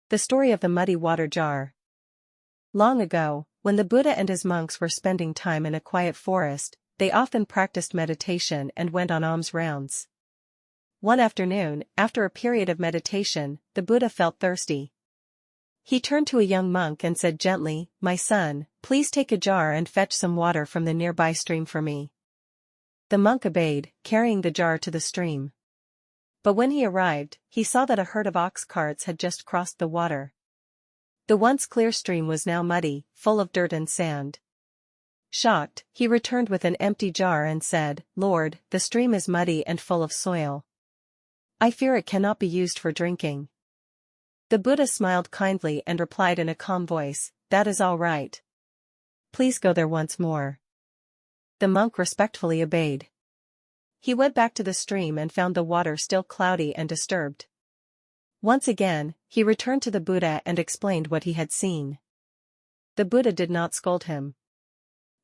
The story of the muddy water jar. Long ago, when the Buddha and his monks were spending time in a quiet forest, they often practiced meditation and went on alms rounds. One afternoon, after a period of meditation, the Buddha felt thirsty. He turned to a young monk and said gently, "My son, please take a jar and fetch some water from the nearby stream for me." The monk obeyed, carrying the jar to the stream. But when he arrived, he saw that a herd of ox carts had just crossed the water. The once clear stream was now muddy, full of dirt and sand. Shocked, he returned with an empty jar and said, "Lord, the stream is muddy and full of soil. I fear it cannot be used for drinking." The Buddha smiled kindly and replied in a calm voice, "That is all right. Please go there once more." The monk respectfully obeyed. He went back to the stream and found the water still cloudy and disturbed. Once again, he returned to the Buddha and explained what he had seen. The Buddha did not scold him.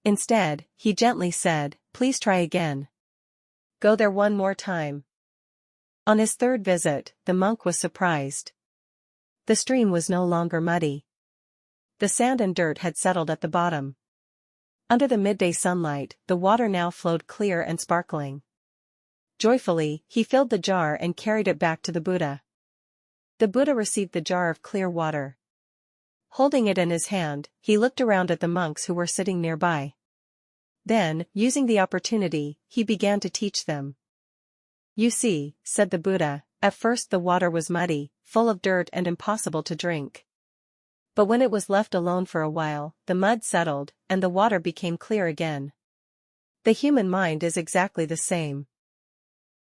Instead, he gently said, "Please try again. Go there one more time." On his third visit, the monk was surprised. The stream was no longer muddy. The sand and dirt had settled at the bottom. Under the midday sunlight, the water now flowed clear and sparkling. Joyfully, he filled the jar and carried it back to the Buddha. The Buddha received the jar of clear water. Holding it in his hand, he looked around at the monks who were sitting nearby. Then, using the opportunity, he began to teach them. "You see," said the Buddha, "at first the water was muddy, full of dirt and impossible to drink. But when it was left alone for a while, the mud settled, and the water became clear again. The human mind is exactly the same.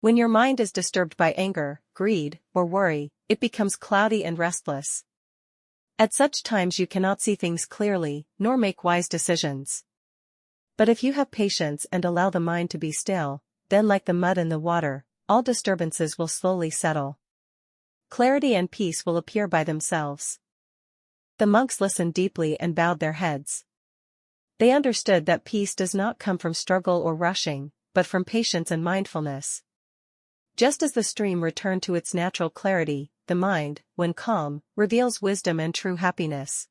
When your mind is disturbed by anger, greed, or worry, it becomes cloudy and restless. At such times you cannot see things clearly, nor make wise decisions. But if you have patience and allow the mind to be still, then like the mud in the water, all disturbances will slowly settle. Clarity and peace will appear by themselves." The monks listened deeply and bowed their heads. They understood that peace does not come from struggle or rushing, but from patience and mindfulness. Just as the stream returned to its natural clarity, the mind, when calm, reveals wisdom and true happiness.